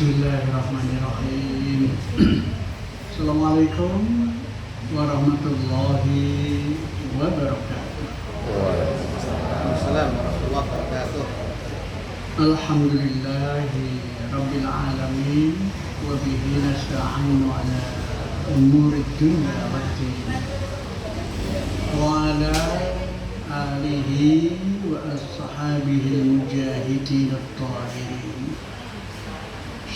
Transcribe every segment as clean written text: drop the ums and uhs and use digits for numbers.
Bismillahirrahmanirrahim. Assalamualaikum warahmatullahi wabarakatuh. Waalaikumsalam warahmatullahi wabarakatuh. Alhamdulillahi rabbil alamin wa bihi nasta'inu ala umurid dunya waddin wa ala alihi wa ashabihi al-mujahidin at-tahirin.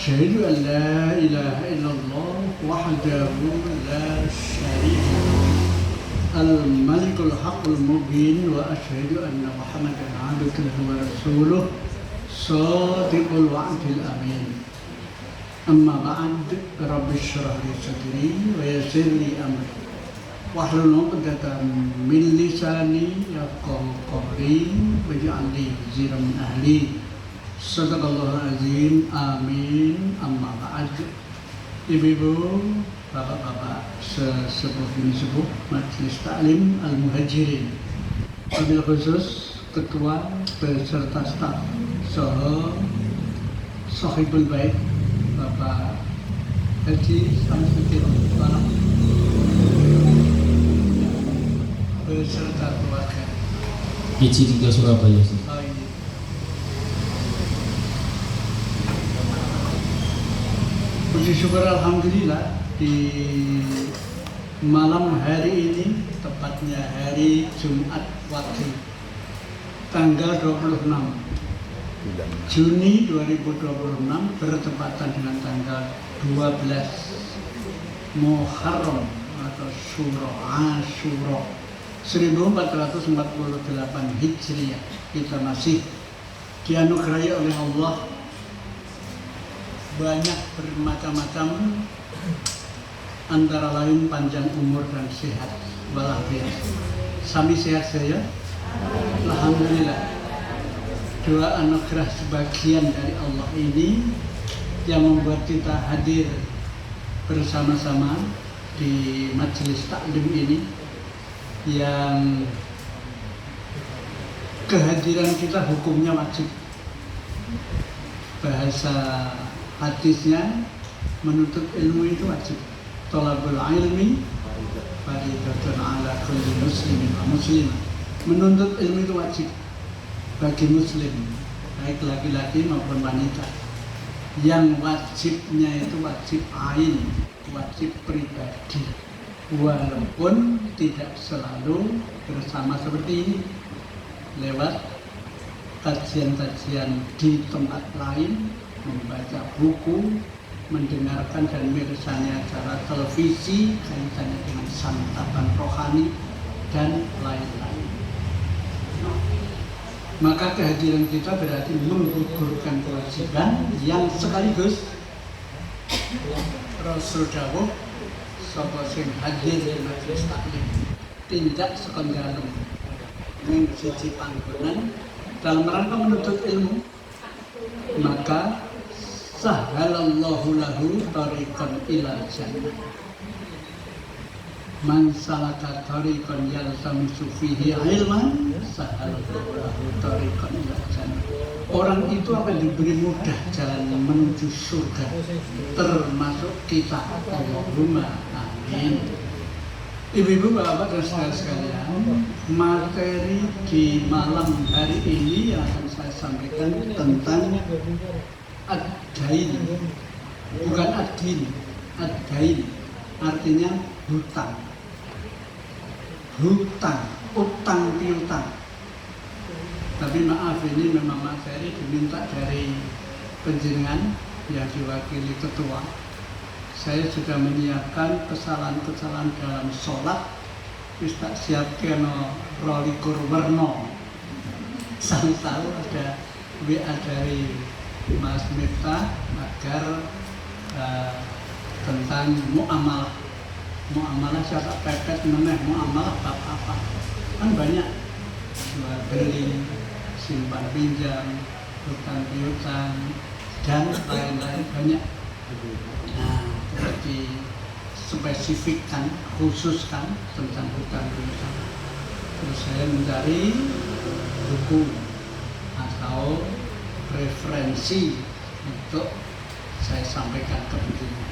Asyhadu an la ilaha illallah wahdahu la syarika lahu al-malikul haqqul mubin wa asyhadu anna Muhammadan abduhu wa rasuluh shadiqul wa'dil amin. Amma ba'd, rabbi shrah li sadri wa yassir li amri wahlul 'uqdatam min lisani yafqahu qawli waj'al li wazira min ahli. Sadaqallahul azim, amin. Amma ba'd. Ibu-ibu, bapak-bapak sesepuh bini sepuh Majelis Ta'lim Al-Muhajirin, wabil khusus ketua beserta staf saha Sohibul Bait Bapak Haji Samsudin beserta keluarga Hiji 3 Surabaya sih. Puji syukur alhamdulillah, di malam hari ini, tepatnya hari Jumat Wage, tanggal 26 Juni 2026 bertepatan dengan tanggal 12 Muharram atau Asyura 1448 Hijriah. Kita masih dianugerahi oleh Allah banyak bermacam-macam, antara lain panjang umur dan sehat walafiat. Sami sehat saya, alhamdulillah. Dua anugerah sebagian dari Allah ini yang membuat kita hadir bersama-sama di majelis taklim ini, yang kehadiran kita hukumnya wajib. Bahasa hadisnya, menuntut ilmu itu wajib. Thalabul ilmi fardhatun ala kulli muslimin wa muslimah. Menuntut ilmu itu wajib bagi muslim, baik laki-laki maupun wanita. Yang wajibnya itu wajib ain, wajib pribadi, walaupun tidak selalu bersama seperti ini, lewat kajian-kajian di tempat lain, membaca buku, mendengarkan dan mirsani acara televisi kaitannya dengan santapan rohani dan lain-lain. Maka kehadiran kita berarti menggugurkan kewajiban yang sekaligus Rasul dawuh, sapa sing hadir di majelis taklim tindak sekondalem ning siji panggonan dalam rangka menuntut ilmu, maka sahalallahu lahu tariqan ilal jannah. Man salaka tariqan yaltamisu fihi ilman sahalallahu lahu tariqan ilal jannah. Orang itu akan diberi mudah jalan menuju surga, termasuk kita. Allahumma amin. Ibu-ibu, bapak dan saudara sekalian, materi di malam hari ini yang akan saya sampaikan tentang ad-dain, bukan ad-din. Ad-dain artinya hutang. Hutang, utang piutang. Tapi maaf, ini memang materi diminta dari penjenengan yang diwakili ketua. Saya sudah menyiapkan kesalahan-kesalahan dalam sholat, wis tak siapkan rolikur werno. Sang tahu ada WA dari Mas Miftah agar tentang muamalah siapa pepet meneh, muamalah bab apa, kan banyak, jual beli, simpan pinjam, hutang piutang dan lain-lain banyak. Nah, spesifikkan, khususkan tentang hutang piutang. Terus saya mencari buku atau referensi untuk saya sampaikan kepentingan.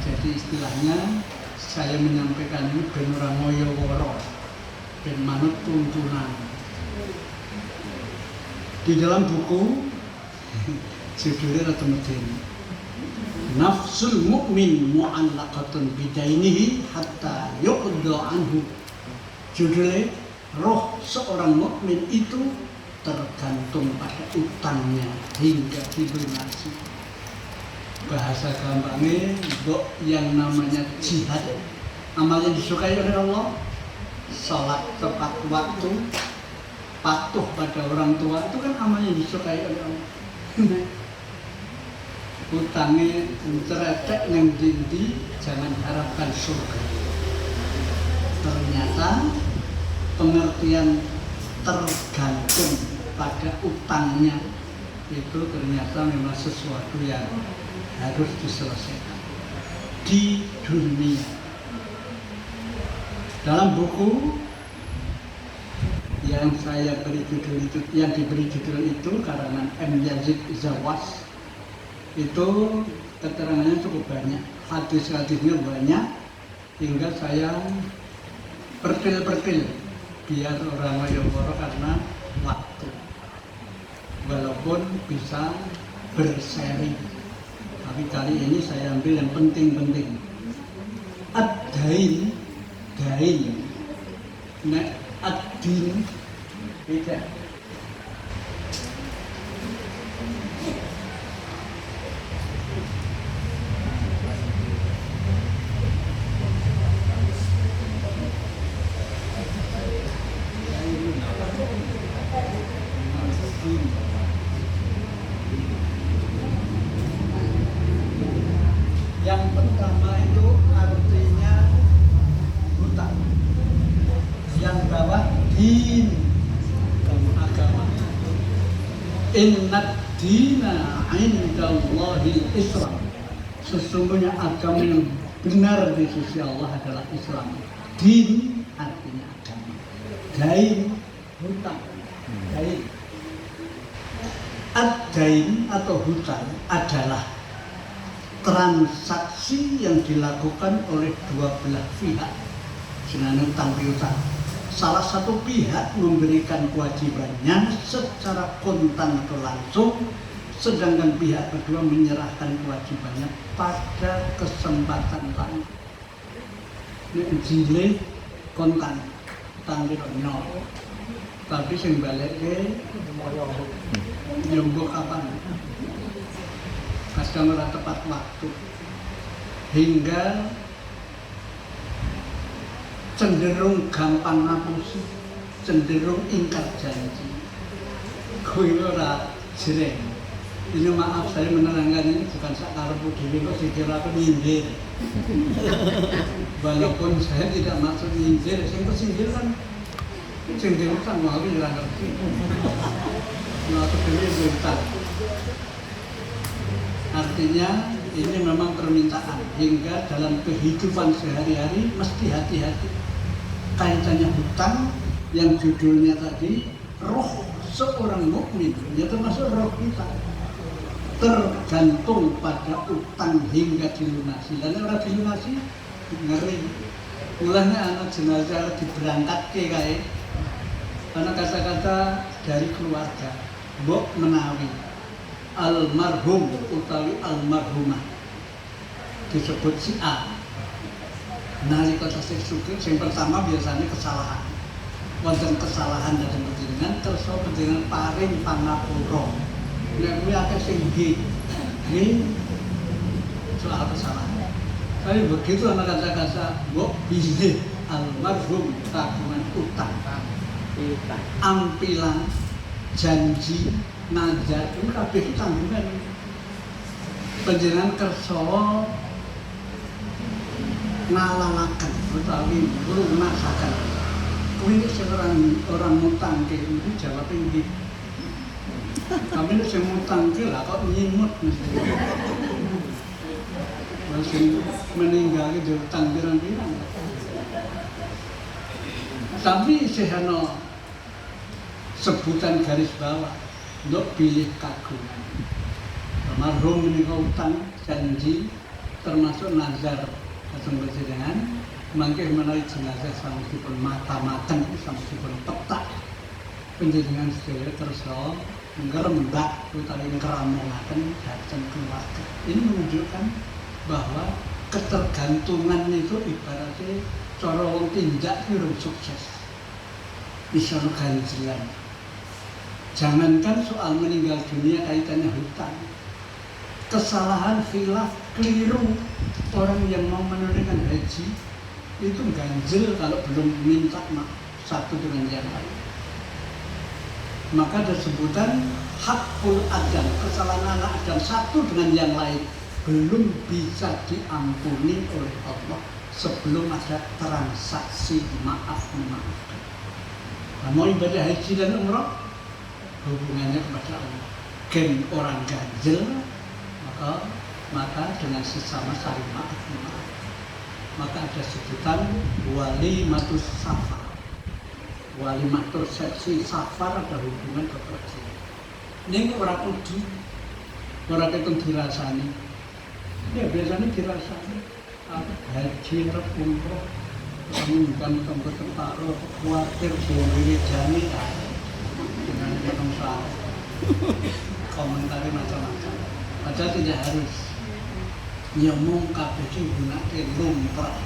Jadi istilahnya saya menyampaikan ini ben ora ngoyo woro, ben manut tuntunan. Di dalam buku judulnya rada medeni. Nafsul mu'min mu'allaqatun bidainihi hatta yuqda anhu. Judulnya roh seorang mukmin itu tergantung pada utangnya hingga dilunasi. Bahasa gampangnya, yang namanya jihad, amal yang disukai oleh Allah, salat tepat waktu, patuh pada orang tua, itu kan amal yang disukai oleh Allah. Utangnya ceretek yang dindi, jangan harapkan surga. Ternyata pengertian tergantung pada utangnya itu ternyata memang sesuatu yang harus diselesaikan di dunia. Dalam buku yang saya beri judul itu, yang diberi judul itu karangan M. Yazid Zawas, itu keterangannya cukup banyak, hadis-hadisnya banyak, hingga saya pertil-pertil biar orang Mayoboro karena waktu, walaupun bisa berseri, tapi kali ini saya ambil yang penting-penting. Ad-dain, nek ad-din beda. Yang pertama itu artinya hutang. Yang bawah din, agama. Innad dina indallahil Islam. Sesungguhnya agama yang benar di sisi Allah adalah Islam. Din artinya agama. Dain, hutang. Dain. Ad-dain atau hutang adalah transaksi yang dilakukan oleh dua belah pihak dengan utang piutang. Salah satu pihak memberikan kewajibannya secara kontan atau langsung, sedangkan pihak kedua menyerahkan kewajibannya pada kesempatan lain. Ini jile kontan, tanggung nol. Tapi sing baleke nyombo kapan? Kadang ora tepat waktu, hingga cenderung gampang ngapusi, cenderung ingkar janji. Kuwi ora jereng. Ini maaf, saya menerangkan ini bukan sakarepku dhewe kok dikira aku nyindir. Walaupun saya tidak maksud nyindir, sing kesindir kan sing diutang mau aku ora ngerti. Nah, aku dhewe diutang. Artinya ini memang permintaan, hingga dalam kehidupan sehari-hari mesti hati-hati. Kaitannya hutang yang judulnya tadi, roh seorang mukmin, ya termasuk roh kita, tergantung pada utang hingga dilunasi. Dan orang dilunasi ngeri. Mulanya anak jenazah diberangkat ke kae, karena kata-kata dari keluarga, mbok menawi almarhum utawi almarhumah disebut si A. Nalika tasih sugih sing pertama biasanya kesalahan. Wonten kesalahan dan panjenengan kersa panjenengan paring pangapura. Nek kuwi akeh sing nggih soal kesalahan. Tapi begitu anak kata-kata mbok bilih almarhum kagungan utang, ampilan, janji, nazar, itu kabeh tanggungan. Panjenengan kersa ngalalaken utawi lunasaken. Kuwi nek orang ngutang ke itu jawab nggih. Tapi nek sing ngutang ki lah kok nyimut mesti. Masih meninggal ki diutang pirang-pirang. Tapi sehano sebutan garis bawah untuk pilih kagungan. marhum menika utang janji termasuk nazar dateng panjenengan mangke menawi jenazah sanesipun mata-matan sanesipun petak panjenengan sedaya kersa ngrembak utawi ngeramongaken dhateng keluarga. Ini menunjukkan bahwa ketergantungan itu ibaratnya cara wong tindak urung sukses. Bisa ganjilan. Jangankan soal meninggal dunia kaitannya hutang. Kesalahan khilaf keliru orang yang mau menunaikan haji itu ganjil kalau belum minta maaf satu dengan yang lain. Maka ada sebutan hakul adam, kesalahan anak adam satu dengan yang lain belum bisa diampuni oleh Allah sebelum ada transaksi maaf memaafkan. Nah, mau ibadah haji dan umrah hubungannya kepada Allah. Gen orang ganjil maka dengan sesama saling maaf memaafkan. Maka ada sebutan walimatus safar. Walimatus seksi safar ada hubungan kepercayaan. Ini orang uji, orang itu dirasani. Ya biasanya dirasani. Haji rep umroh, kamu bukan tempat tertaruh, khawatir boleh jani dengan yang salah. Komentari macam-macam. Padahal tidak harus. Ya mung kabeh iki gunake lumrah.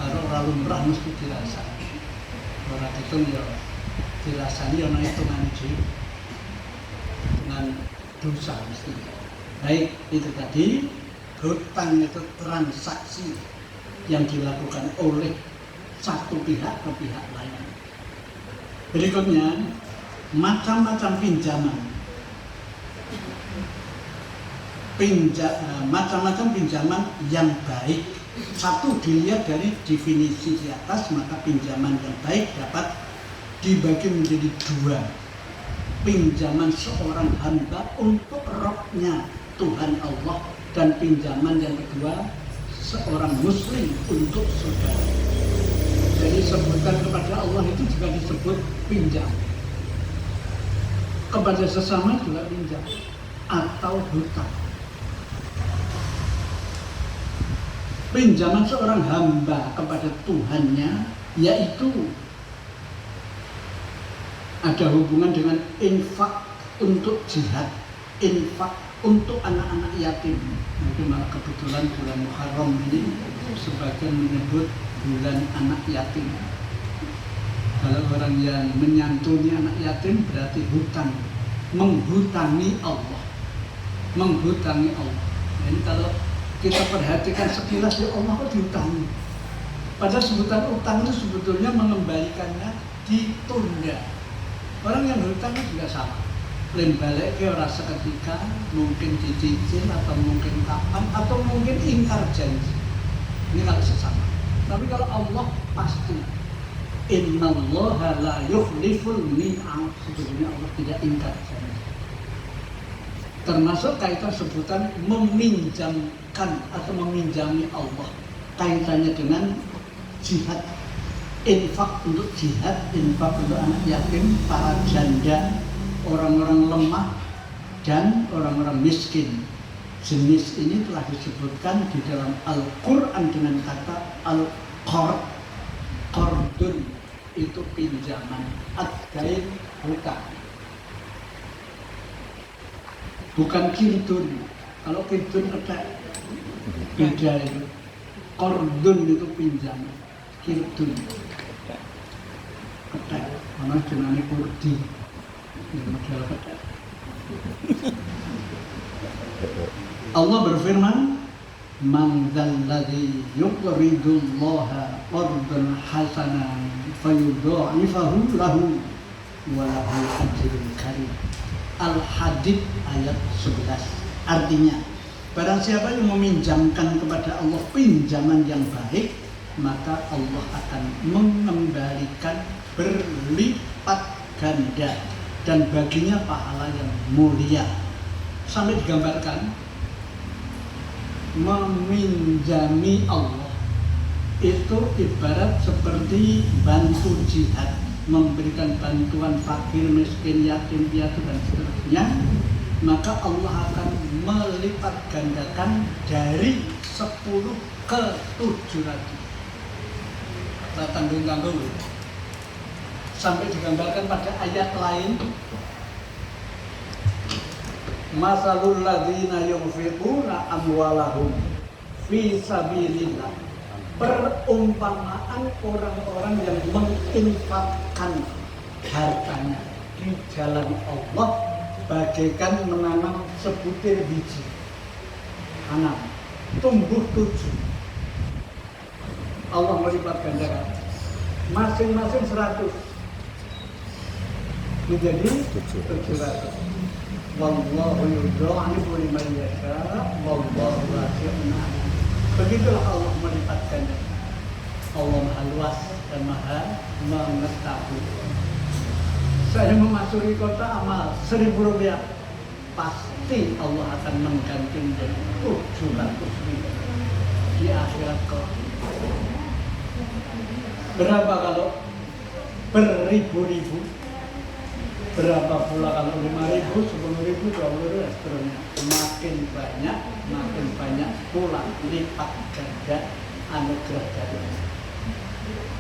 Kalau ora lumrah mesti dirasani. Ora itu ya dirasani ana hitungan dhewe. Dengan dosa mesti. Baik, itu tadi hutang itu transaksi yang dilakukan oleh satu pihak ke pihak lain. Berikutnya macam-macam pinjaman. Macam-macam pinjaman yang baik. Satu dilihat dari definisi di atas, maka pinjaman yang baik dapat dibagi menjadi dua. Pinjaman seorang hamba untuk rohnya Tuhan Allah, dan pinjaman yang kedua seorang muslim untuk saudara. Jadi sebutan kepada Allah itu juga disebut pinjam. Kepada sesama juga pinjam atau hutang. Pinjaman seorang hamba kepada Tuhannya yaitu ada hubungan dengan infak untuk jihad, infak untuk anak-anak yatim. Mungkin malah kebetulan bulan Muharram ini sebagian menyebut bulan anak yatim. Kalau orang yang menyantuni anak yatim berarti hutang, menghutangi Allah, menghutangi Allah. Jadi kalau kita perhatikan sekilas ya Allah kok dihutangi. Padahal sebutan utang itu sebetulnya mengembalikannya ditunda. Orang yang berhutang juga sama. Lain balik ke orang seketika, mungkin dicicil atau mungkin kapan atau mungkin ingkar janji. Ini kalau sesama. Tapi kalau Allah pasti. Innallaha la yukhliful mi'ad. Sebetulnya Allah tidak ingkar janji. Termasuk kaitan sebutan meminjamkan atau meminjami Allah. Kaitannya dengan jihad. Infak untuk jihad, infak untuk anak yatim, para janda, orang-orang lemah, dan orang-orang miskin. Jenis ini telah disebutkan di dalam Al-Quran dengan kata Al-Qard. Qardun itu pinjaman, ad-dain hutang. Bukan kirdun. Kalau kirdun beda itu. Qardun itu pinjaman, kirdun ketek, mana jenenge kurdi. Model ketek. Allah berfirman, "Man dzalladzi yuqridullaha qardan hasanan fayudha'ifahu lahu wa lahu ajrun karim." Al-Hadid ayat 11. Artinya, barang siapa yang meminjamkan kepada Allah pinjaman yang baik, maka Allah akan mengembalikan berlipat ganda dan baginya pahala yang mulia. Sampai digambarkan meminjami Allah itu ibarat seperti bantu jihad, memberikan bantuan fakir, miskin, yatim piatu dan seterusnya. maka Allah akan melipat gandakan dari 10 ke 700. Kita tanggung-tanggung sampai digambarkan pada ayat lain, masalul ladzina yunfiquna amwalahum fi sabilillah, perumpamaan orang-orang yang menginfakkan hartanya di jalan Allah bagaikan menanam sebutir biji tanam tumbuh 7. Allah melipat gandakan masing-masing 100 menjadi 700. Wallahu yudha'ifu liman yasha wallahu wasi'un alim. Begitulah Allah melipat gandakan. Allah Maha luas dan Maha mengetahui. Saya memasuki kota amal 1.000 rupiah, pasti Allah akan mengganti menjadi 700.000 di akhirat kelak. Berapa kalau beribu-ribu? Berapa pula kalau 5.000, 10.000, 20.000 dan seterusnya. Makin banyak pula lipat ganda anugerah dari Allah.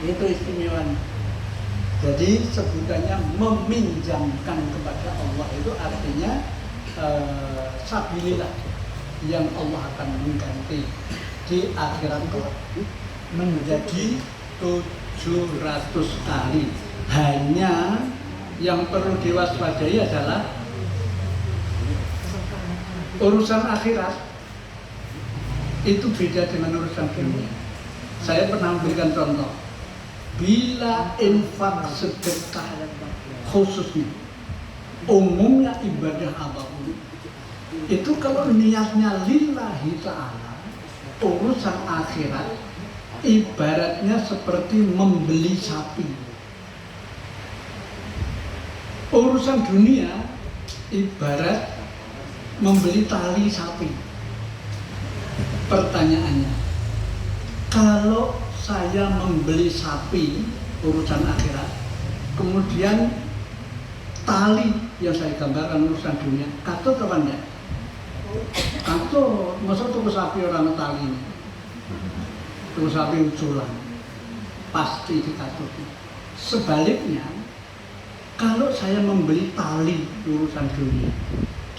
Itu istimewanya. Jadi sebutannya meminjamkan kepada Allah itu artinya sabilillah yang Allah akan mengganti di akhirat kelak menjadi 700 kali. Hanya yang perlu diwaspadai adalah urusan akhirat itu beda dengan urusan dunia. Saya pernah memberikan contoh, bila infak sedekah khususnya, umumnya ibadah apapun itu kalau niatnya lillahi ta'ala, urusan akhirat ibaratnya seperti membeli sapi. Urusan dunia ibarat membeli tali sapi. Pertanyaannya, kalau saya membeli sapi urusan akhirat, kemudian tali yang saya gambarkan urusan dunia, katut apa enggak? Katut, masa tuku sapi orang tali ini? Tuku sapi uculan, pasti dikatut. Sebaliknya, kalau saya membeli tali urusan dunia,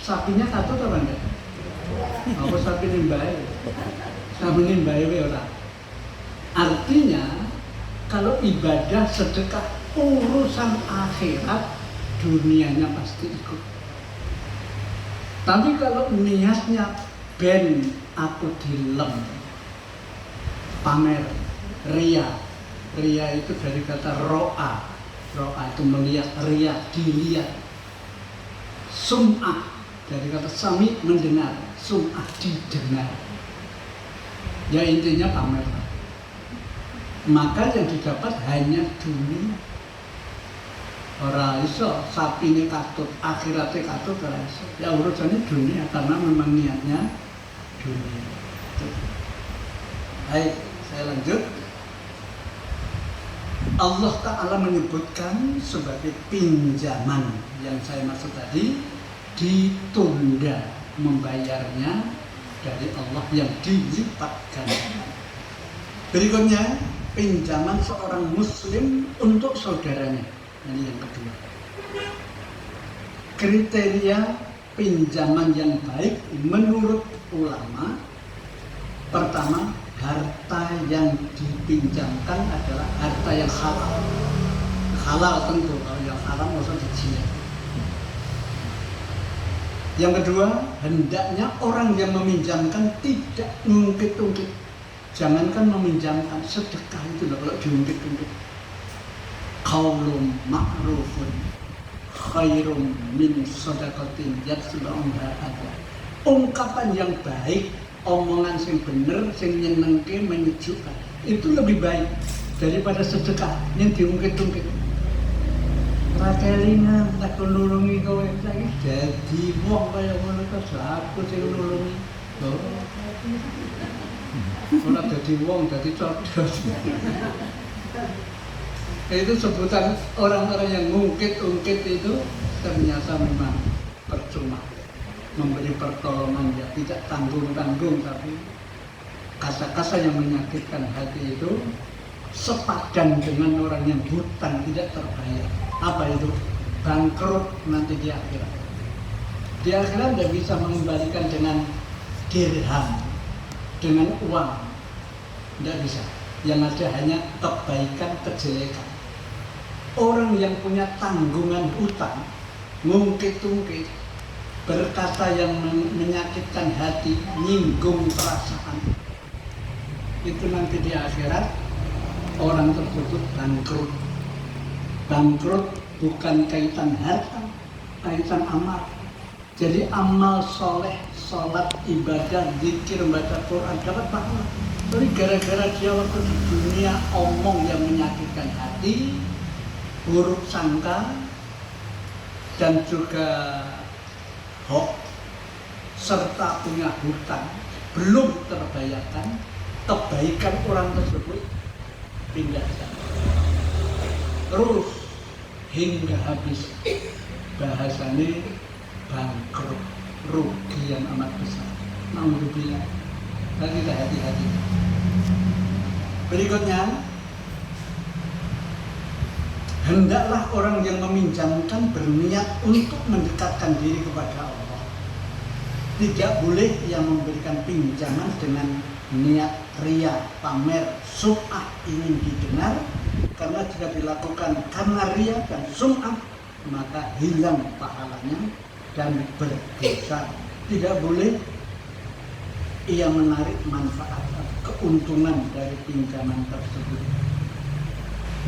sapinya katut apa enggak? Apa sapi nimbai? Sapi nimbai orang. Artinya, kalau ibadah sedekah urusan akhirat, dunianya pasti ikut. Tapi kalau niatnya ben aku dilem, pamer, ria itu dari kata ro'a itu melihat, ria dilihat, sum'ah dari kata sami mendengar, sum'ah didengar, ya intinya pamer. Maka yang didapat hanya dunia. Ora iso sapine katut, akhirate katut ora iso. Ya urusannya dunia karena memang niatnya dunia. Baik, saya lanjut. Allah Ta'ala menyebutkan sebagai pinjaman yang saya maksud tadi, ditunda membayarnya dari Allah yang dilipatkan. Berikutnya, pinjaman seorang muslim untuk saudaranya. Ini yang kedua. Kriteria pinjaman yang baik menurut ulama, pertama, harta yang dipinjamkan adalah harta yang halal. Halal tentu, kalau yang haram nggak usah dicicil. Yang kedua, hendaknya orang yang meminjamkan tidak ngungkit-ungkit. Jangankan meminjamkan, sedekah itu loh kalau diungkit-ungkit. Qaulun ma'rufun khairum min shadaqatin yatba'uha adha. Ungkapan yang baik, omongan yang bener, yang nyenengke, menyejukkan, itu lebih baik daripada sedekah yang diungkit-ungkit. Rakelingan tak nulungi kowe saiki dadi wong kaya ngono kok aku sing nulungi. Ora dadi wong, dadi codot. Itu sebutan orang-orang yang ngungkit-ungkit itu ternyata memang percuma. memberi pertolongan, ya tidak tanggung-tanggung, tapi kata-kata yang menyakitkan hati itu sepadan dengan orang yang hutang tidak terbayar. Apa itu? Bangkrut nanti di akhirat. Di akhirat tidak bisa mengembalikan dengan dirham, dengan uang, tidak bisa. Yang ada hanya kebaikan, kejelekan. Orang yang punya tanggungan hutang, ngungkit-ungkit, berkata yang menyakitkan hati, nyinggung perasaan, itu nanti di akhirat orang tersebut bangkrut. Bangkrut bukan kaitan harta, kaitan amal. Jadi amal soleh, sholat, ibadah, zikir, membaca Quran dapat pahala. Tapi gara-gara dia waktu di dunia omong yang menyakitkan hati, buruk sangka, dan juga hoax, serta punya hutang belum terbayarkan, kebaikan orang tersebut pindah sana. Terus hingga habis, bahasanya bangkrut, rugi yang amat besar. Naudzubillah. Dan kita hati-hati. Berikutnya, hendaklah orang yang meminjamkan berniat untuk mendekatkan diri kepada Allah. Tidak boleh yang memberikan pinjaman dengan niat ria, pamer, sum'ah, ingin didengar. Karena jika dilakukan karena ria dan sum'ah, maka hilang pahalanya dan berdosa. Tidak boleh ia menarik manfaat atau keuntungan dari pinjaman tersebut.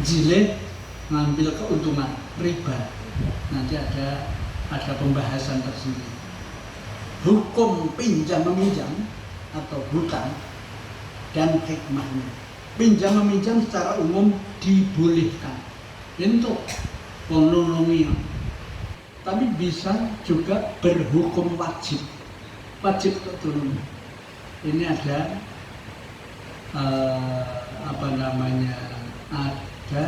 Jilid ngambil keuntungan, riba. Nanti ada pembahasan tersendiri. Hukum pinjam meminjam atau hutang dan hikmahnya. Pinjam meminjam secara umum dibolehkan untuk menolongi, tapi bisa juga berhukum wajib untuk tolong. Ini ada ada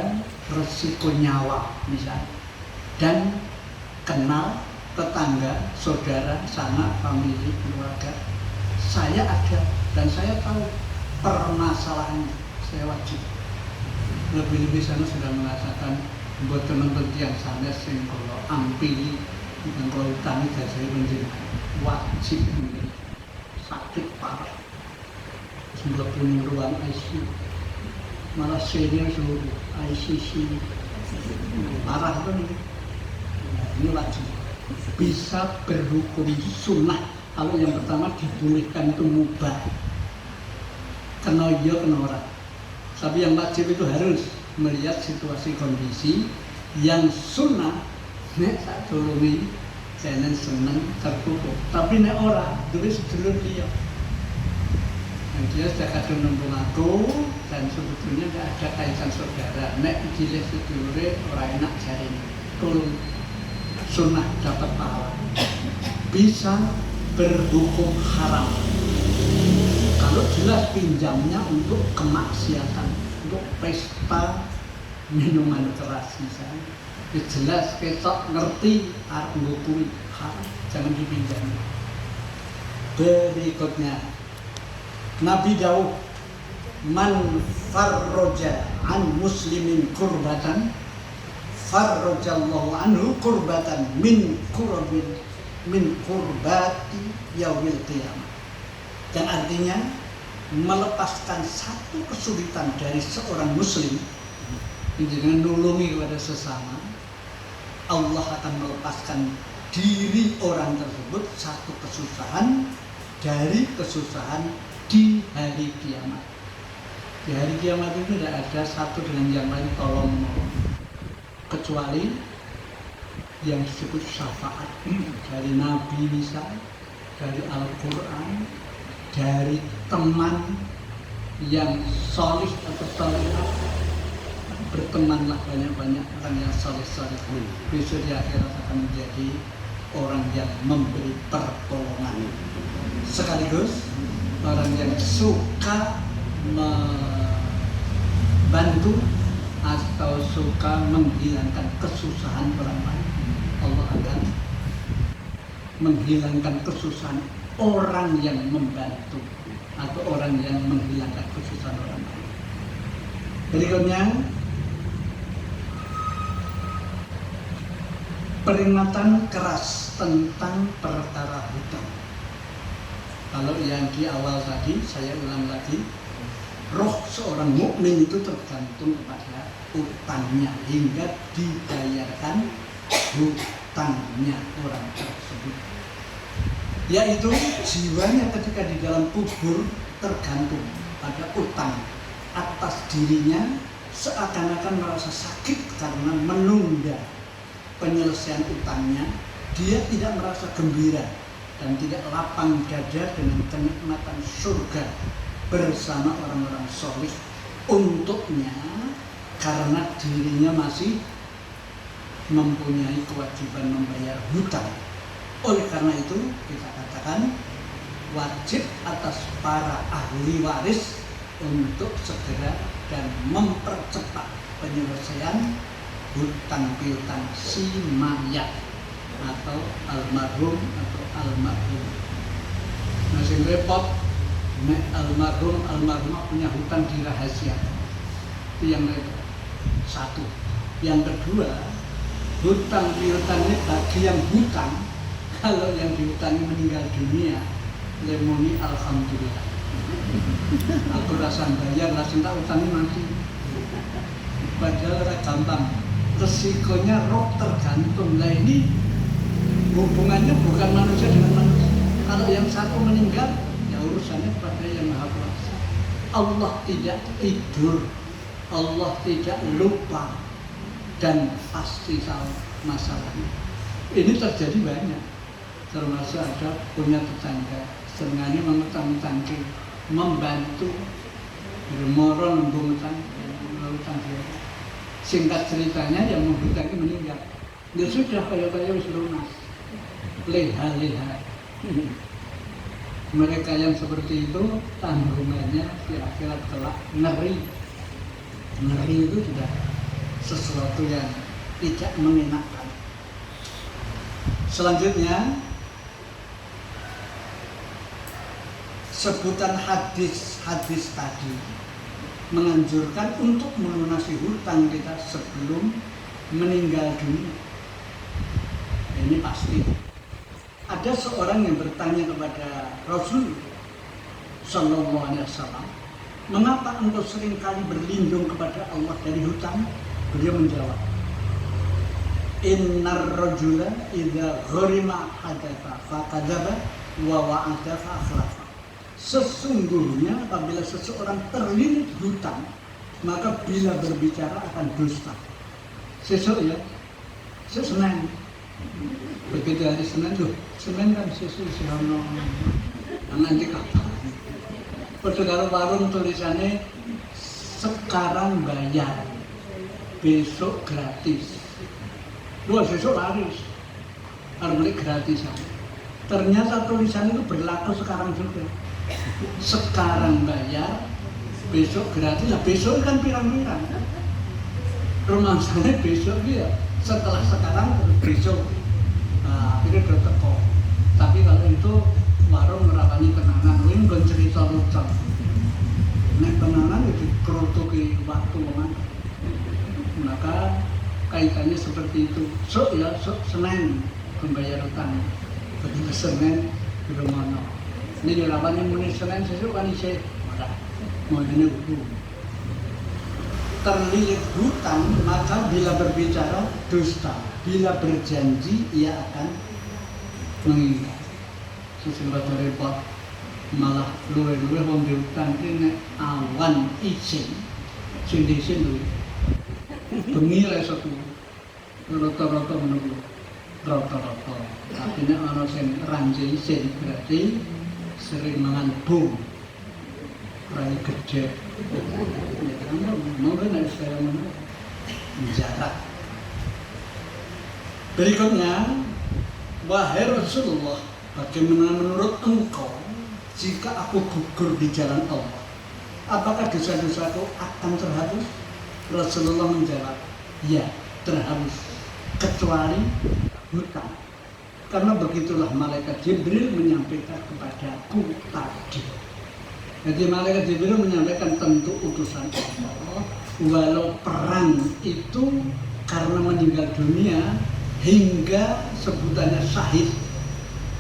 resiko nyawa misalnya, dan kenal tetangga, saudara, sanak, famili, keluarga. Saya ada dan saya tahu permasalahannya, saya wajib. Lebih-lebih sana sudah mengatakan buat teman-teman yang sana sing kalau ampili dan kalau utang saya menjadi wajib menjadi sakit parah. Sebelah punya ruang ICU, malah senior seluruh ICC parah kan ini. Ini wajib. Bisa berhukum sunnah. Kalau yang pertama dibolehkan itu mubah, kena iya kena ora. Tapi yang wajib itu harus melihat situasi kondisi. Yang sunnah nek sak tulungi jangan seneng tertutup. Tapi nek ora duwe sedulur dia. Dan dia sudah kadung nembung aku, dan sebetulnya tidak ada kaitan saudara. Nek jilih sedulure ora enak jari ini. Tolong sunnah dapat pahala. Bisa berhukum haram. Kalau jelas pinjamnya untuk kemaksiatan, untuk pesta minuman keras misalnya, ya jelas ketok ngerti arep ngukui haram, jangan dipinjam. Berikutnya, Nabi Daud, man farroja an muslimin kurbatan farrojallahu anhu kurbatan min kurbati yaumil qiyamah. Dan artinya melepaskan satu kesulitan dari seorang muslim dengan nulungi kepada sesama, Allah akan melepaskan diri orang tersebut satu kesusahan dari kesusahan di hari kiamat. Di hari kiamat itu tidak ada satu dengan yang lain tolong menolong, kecuali yang disebut syafaat dari Nabi misal, dari Al-Quran, dari teman yang solih atau solihah. Bertemanlah banyak-banyak orang yang solih-solih. Besok di akhirat akan menjadi orang yang memberi pertolongan. Sekaligus orang yang suka membantu atau suka menghilangkan kesusahan orang lain, Allah akan menghilangkan kesusahan orang yang membantu atau orang yang menghilangkan kesusahan orang lain. Berikutnya, peringatan keras tentang perkara hutang. Kalau yang di awal tadi, saya ulang lagi, roh seorang mukmin itu tergantung kepada utangnya hingga dibayarkan hutangnya orang tersebut. Yaitu jiwanya ketika di dalam kubur tergantung pada utang atas dirinya, seakan-akan merasa sakit karena menunda penyelesaian utangnya. Dia tidak merasa gembira dan tidak lapang dada dengan kenikmatan surga bersama orang-orang solih untuknya, karena dirinya masih mempunyai kewajiban membayar hutang. Oleh karena itu kita katakan wajib atas para ahli waris untuk segera dan mempercepat penyelesaian hutang piutang si mayat atau almarhum atau almarhum. Nah, sing repot nek almarhum punya hutang dirahasiakan, itu yang repot. Satu. Yang kedua, hutang piutangnya bagi yang hutang, kalau yang dihutangi meninggal dunia, lemoni alhamdulillah. Aku rasa bayar, langsung tak utangi mati. Padahal gampang. Resikonya roh tergantung. Nah ini hubungannya bukan manusia dengan manusia. Kalau yang satu meninggal, ya urusannya pada yang Maha Kuasa. Allah tidak tidur, Allah tidak lupa, dan pasti tahu masalahnya. Ini terjadi banyak, termasuk ada punya tetangga senengane mengutang-utangke, membantu bermoron mengutang dia. Singkat ceritanya yang menghutangi meninggal. Ya sudah, kaya-kaya wis lunas. Leha-leha. Mereka yang seperti itu tanggungannya di akhirat kelak ngeri. Ngeri itu sudah sesuatu yang tidak mengenakan. Selanjutnya, sebutan hadis tadi menganjurkan untuk melunasi hutang kita sebelum meninggal dunia. Ini pasti. Ada seorang yang bertanya kepada Rasul Sallallahu Alaihi Wasallam, mengapa engkau seringkali berlindung kepada Allah dari hutang? Beliau menjawab, Innar rajula idza gharima hadatha faqadzaba wa wa'ada fa akhlafa. Sesungguhnya apabila seseorang terlilit hutang, maka bila berbicara akan dusta. Sesuk ya, Senin. Begitu hari Senin, Senin kan sesuk ono. Nanti kapan? Padha karo warung tulisannya sekarang bayar, besok gratis. Dua besok laris, harus beli gratisan. Ternyata tulisan itu berlaku sekarang juga. Sekarang bayar, besok gratis. Lah besok kan pirang-pirang. Rumah saya besok dia setelah sekarang besok. Nah, akhirnya udah teko. Tapi kalau itu warung merawani tenanan, ini bukan cerita lucu. Nek tenanan itu kerutuki waktu mana. Maka kaitannya seperti itu. So ya, Senin membayar utang. Begitu Senin di rumah. Ini dilakukan muni Senin sesuk kan isih ora. Mau ini hukum. Terlilit hutang, maka bila berbicara dusta, bila berjanji ia akan mengingat. Sesungguhnya repot, malah luwe-luwe wong diutang ki nek awan izin sing diisin duwe. Bengi ra iso tuwa. Rata-rata menunggu. Rata-rata. Artinya ana sing ranjai izin berarti sering mangan bom, rai gede. Ya kan, mau kan harus kayak mana? Jarak. Berikutnya, wahai Rasulullah, bagaimana menurut engkau jika aku gugur di jalan Allah? Apakah dosa-dosaku akan terhapus? Rasulullah menjawab, ya terhapus, kecuali hutang. Karena begitulah malaikat Jibril menyampaikan kepadaku tadi. Jadi malaikat Jibril menyampaikan tentu utusan Allah. Walau perang itu karena meninggal dunia hingga sebutannya syahid,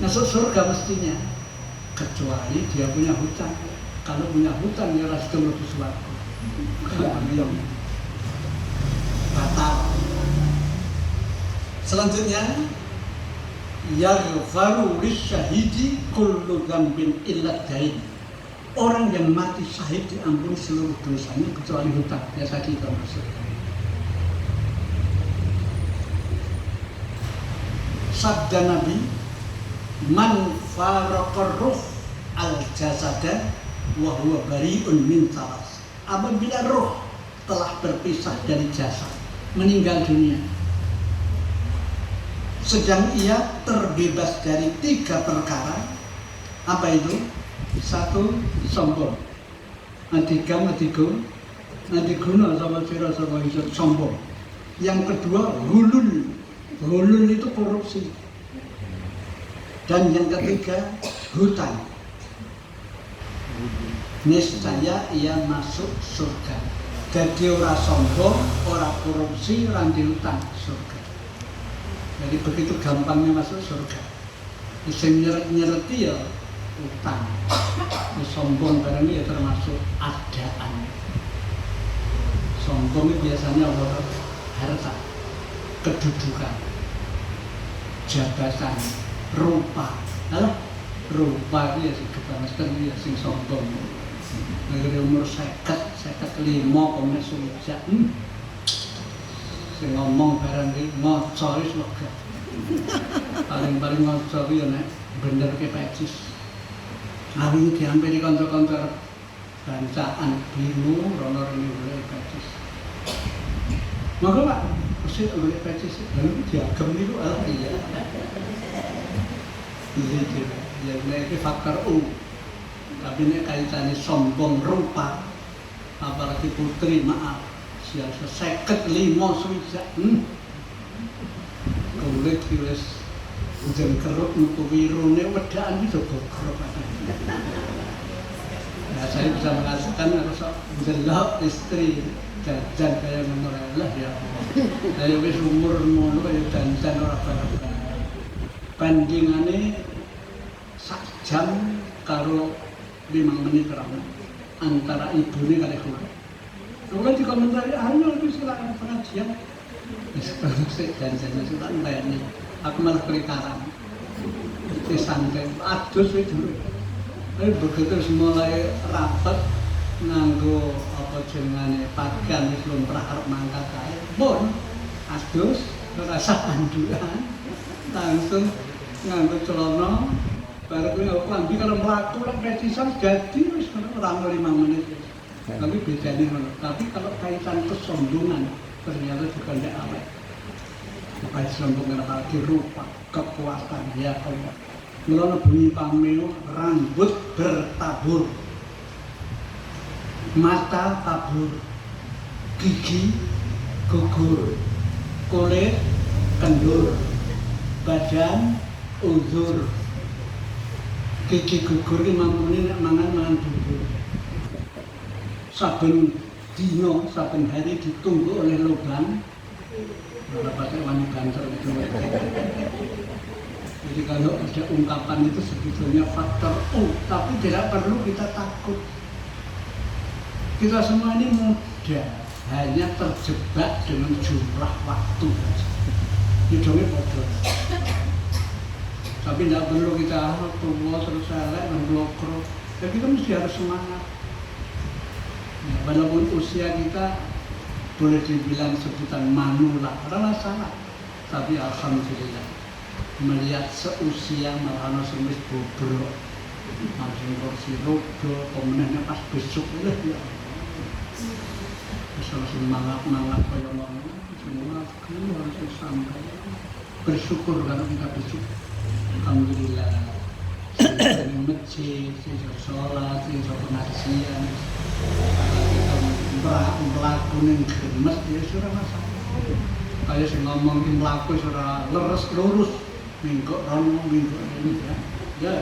masuk surga mestinya, kecuali dia punya hutang. Kalau punya hutang dia harus kembali suatu batal. Selanjutnya, yaghfaru lisyahidi kullu dzambin illa dain. Orang yang mati syahid diampuni seluruh dosanya kecuali hutang. Biasa kita masuk. Sabda Nabi, man faraqar ruh al jasada wa huwa bari'un min salas. Apabila roh telah berpisah dari jasad, meninggal dunia, sedang ia terbebas dari 3 perkara. Apa itu? 1, sombong. Adigam adiguna sama sira sama isut sombong. Yang kedua, hulul. Hulul itu korupsi. Dan yang ketiga, hutang. Niscaya ia masuk surga. Jadi ora sombong, ora korupsi, ora hutang, surga. Jadi begitu gampangnya masuk surga. Sing nyeret-nyereti ya utang. Sombong barang ini ya termasuk adaan. Sombong itu biasanya harta, kedudukan, jabatan, rupa. Rupa itu ya sing kebangetan ya sing sombong. Negeri umur 55 komnya sujak. Sing ngomong barang iki maca wis lega. Paling maca iki ya nek bener ke pecis. Hari ini dihampiri kantor-kantor bancaan biru, rono-rono boleh pecis. Maka Pak, mesti boleh pecis, lalu diagem itu iya. Ya, ini faktor U. Tapi ini kaitannya sombong rupa, apalagi putri, maaf, siasa 55 sujak. Kulit kiwis hujan kerut nuku wirune wedaan itu kerut. Nah, saya bisa mengatakan harus delok istri jajan kayak menorellah ya Allah. Saya wis umur ngono kaya jajan ora bareng. Bandingane sak jam karo 5 menit terang antara ibune kali kula. Kula dikomentari ayo wis silakan pengajian. Wis sik jajan sudah enteni. Aku malah kelikaran. Itu santai, adus itu. Tapi begitu mulai rapat nganggo apa jenengane pakaian wis lumrah arep mangkat kae. Pun adus rasa andukan. Langsung nganggo celana bareng kuwi klambi kalau mlaku lek pecisan jadi wis ora 5 menit. Tapi bedane ngono. Tapi kalau kaitan kesombongan ternyata juga ndak awet. Bukan sombong lagi rupa, kekuatan ya Allah. Mulanya bunyi pameo, rambut bertabur, mata tabur, gigi gugur, kulit kendur, badan uzur. Gigi gugur ini mampuni nek mangan bubur. Saben dino, saben hari ditunggu oleh lubang. Kalau pakai wangi banter itu. Jadi kalau ada ungkapan itu sebetulnya faktor U, tapi tidak perlu kita takut. Kita semua ini mudah, hanya terjebak dengan jumlah waktu saja. Hidupnya bodoh. Tapi tidak perlu kita tua terus elek memblokro. Ya kita mesti harus semangat. Ya, walaupun usia kita boleh dibilang sebutan manula, adalah salah. Tapi alhamdulillah melihat seusia marana semis bobrok, langsung kursi rodo, pemenangnya pas besok udah ya. Bisa semangat kaya ngono, semua harus sampai bersyukur kalau kita besok. Alhamdulillah. Di masjid, di sholat, di pengajian, kita melakukan gemes ya sudah masalah. Kayak sing ngomong ki mlaku ora lurus, minggu rono minggu ini ya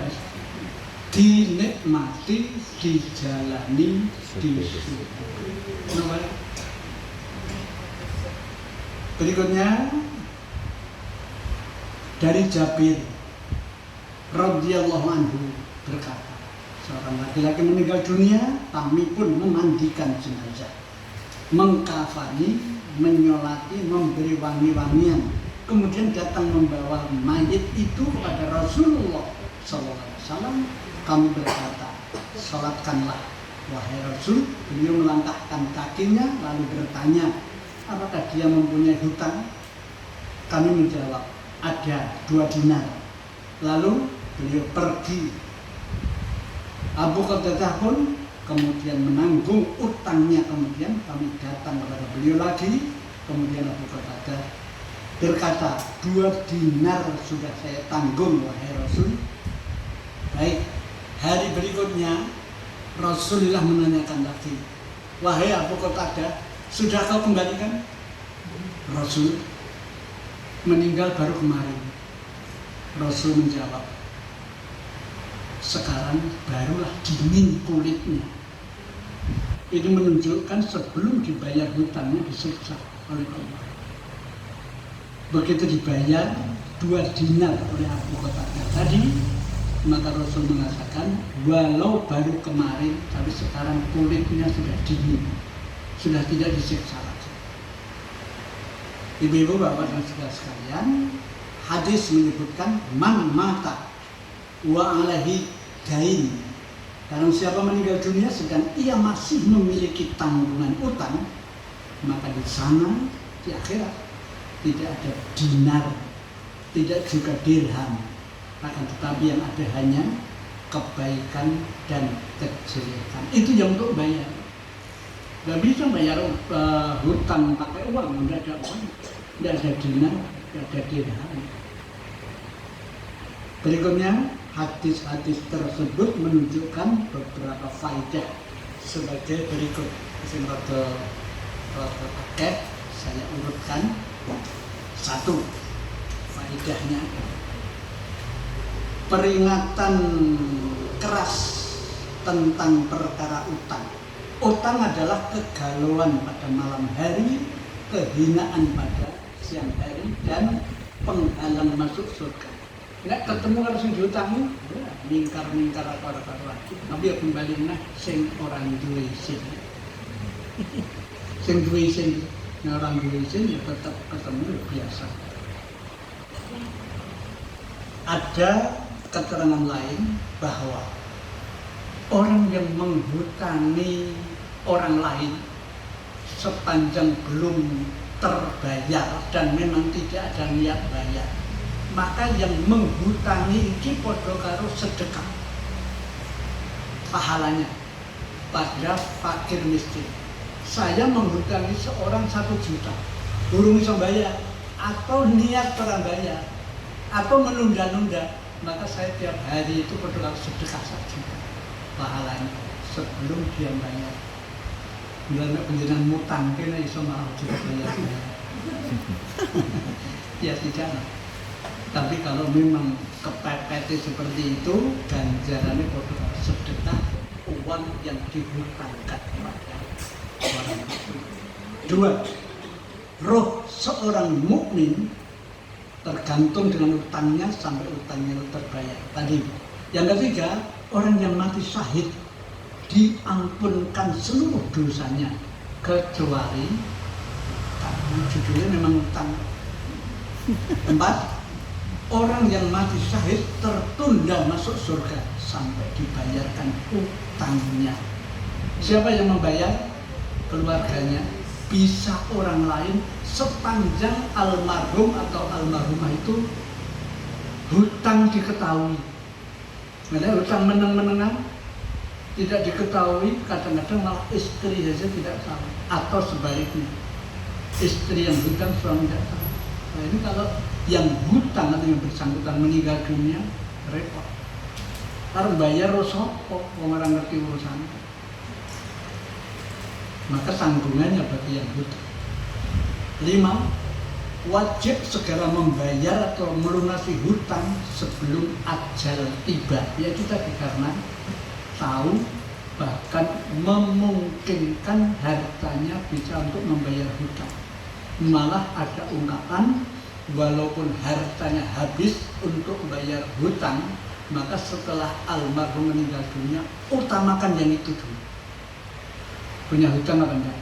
dinikmati, dijalani, disyukuri. Berikutnya dari Jabir radhiyallahu anhu berkata, seorang laki-laki meninggal dunia, kami pun memandikan jenazah, mengkafani, menyolati, memberi wangi-wangian, kemudian datang membawa mayit itu kepada Rasulullah SAW. Kami berkata, sholatkanlah wahai Rasul. Beliau melangkahkan kakinya lalu bertanya, apakah dia mempunyai hutang? Kami menjawab, ada 2 dinar. Lalu beliau pergi. Abu Qatadah pun kemudian menanggung utangnya. Kemudian kami datang kepada beliau lagi. Kemudian Abu Qatadah berkata, 2 dinar sudah saya tanggung wahai Rasul. Baik, hari berikutnya Rasulullah menanyakan lagi, wahai Abu Qatadah, sudah kau kembalikan? Rasul, meninggal baru kemarin. Rasul menjawab, sekarang barulah dingin kulitnya. Ini menunjukkan sebelum dibayar hutangnya disiksa oleh Allah. Begitu dibayar 2 dinar oleh Abu Qatadah tadi, maka Rasul mengatakan, walau baru kemarin, tapi sekarang kulitnya sudah dingin, sudah tidak disiksa lagi. Ibu-ibu, bapak dan saudara sekalian, hadis menyebutkan man mata wa alaihi dain. Karena siapa meninggal dunia sedang ia masih memiliki tanggungan utang, maka di sana, di akhirat, tidak ada dinar, tidak juga dirham, akan tetapi yang ada hanya kebaikan dan kejelekan. Itu yang untuk bayar. Gak bisa bayar hutang pakai uang, tidak ada uang, tidak ada dinar, tidak ada dirham. Berikutnya, hadis-hadis tersebut menunjukkan beberapa faedah sebagai berikut. Sing rada paket saya urutkan. 1, faedahnya peringatan keras tentang perkara utang. Utang adalah kegalauan pada malam hari, kehinaan pada siang hari, dan penghalang masuk surga. Nek ketemu harus diutangi, mingkar-mingkar apa-apa. Tapi ya kembali sing orang duwe isin. Sing duwe isin, orang duwe isin ya tetap ketemu biasa. Ada keterangan lain bahwa orang yang menghutangi orang lain sepanjang belum terbayar dan memang tidak ada niat bayar, maka yang menghutangi ini padha karo sedekah pahalanya pada fakir miskin. Saya menghutangi seorang 1 juta, burung bisa bayar, atau niat orang bayar, atau menunda-nunda, maka saya tiap hari itu padha karo sedekah 1 juta pahalanya sebelum dia bayar. Bila nak penjenengan mutang kena iso mau juga bayar. Ya tidak. Tapi kalau memang kepepet seperti itu, ganjarannya padha sedekah uang yang dihutangkan kepada orang lain. 2, roh seorang mukmin tergantung dengan utangnya sampai utangnya terbayar. Tadi. Yang ketiga, orang yang mati syahid diampunkan seluruh dosanya kecuali karena judulnya memang utang. 4, orang yang mati syahid tertunda masuk surga sampai dibayarkan utangnya. Siapa yang membayar? Keluarganya. Bisa orang lain sepanjang almarhum atau almarhumah itu hutang diketahui. Ada hutang meneng-menengan tidak diketahui, kadang-kadang malah istri saja tidak tahu, atau sebaliknya istri yang hutang suami tidak tahu. Nah ini kalau yang hutang atau yang bersangkutan meninggal dunia repot. Harus bayar sopo, orang ngerti urusan. Maka tanggungannya bagi yang hutang. 5, wajib segera membayar atau melunasi hutang sebelum ajal tiba. Yaitu tadi karena tahu bahkan memungkinkan hartanya bisa untuk membayar hutang. Malah ada ungkapan, walaupun hartanya habis untuk bayar hutang, maka setelah almarhum meninggal dunia, utamakan yang itu dulu. Punya hutang apa enggak?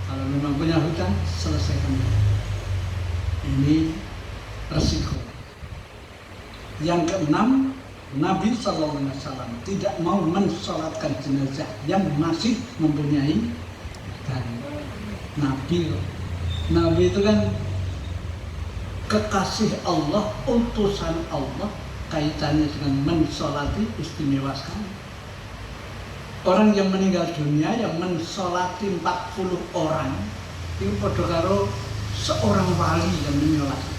Kalau memang punya hutang, selesaikan dulu. Ini resiko. Yang keenam, Nabi SAW tidak mau mensolatkan jenazah yang masih mempunyai dan Nabi itu kan kekasih Allah, utusan Allah, kaitannya dengan mensolati istimewa sekali. Orang yang meninggal dunia yang mensolati 40 orang itu padha karo seorang wali yang menyolati.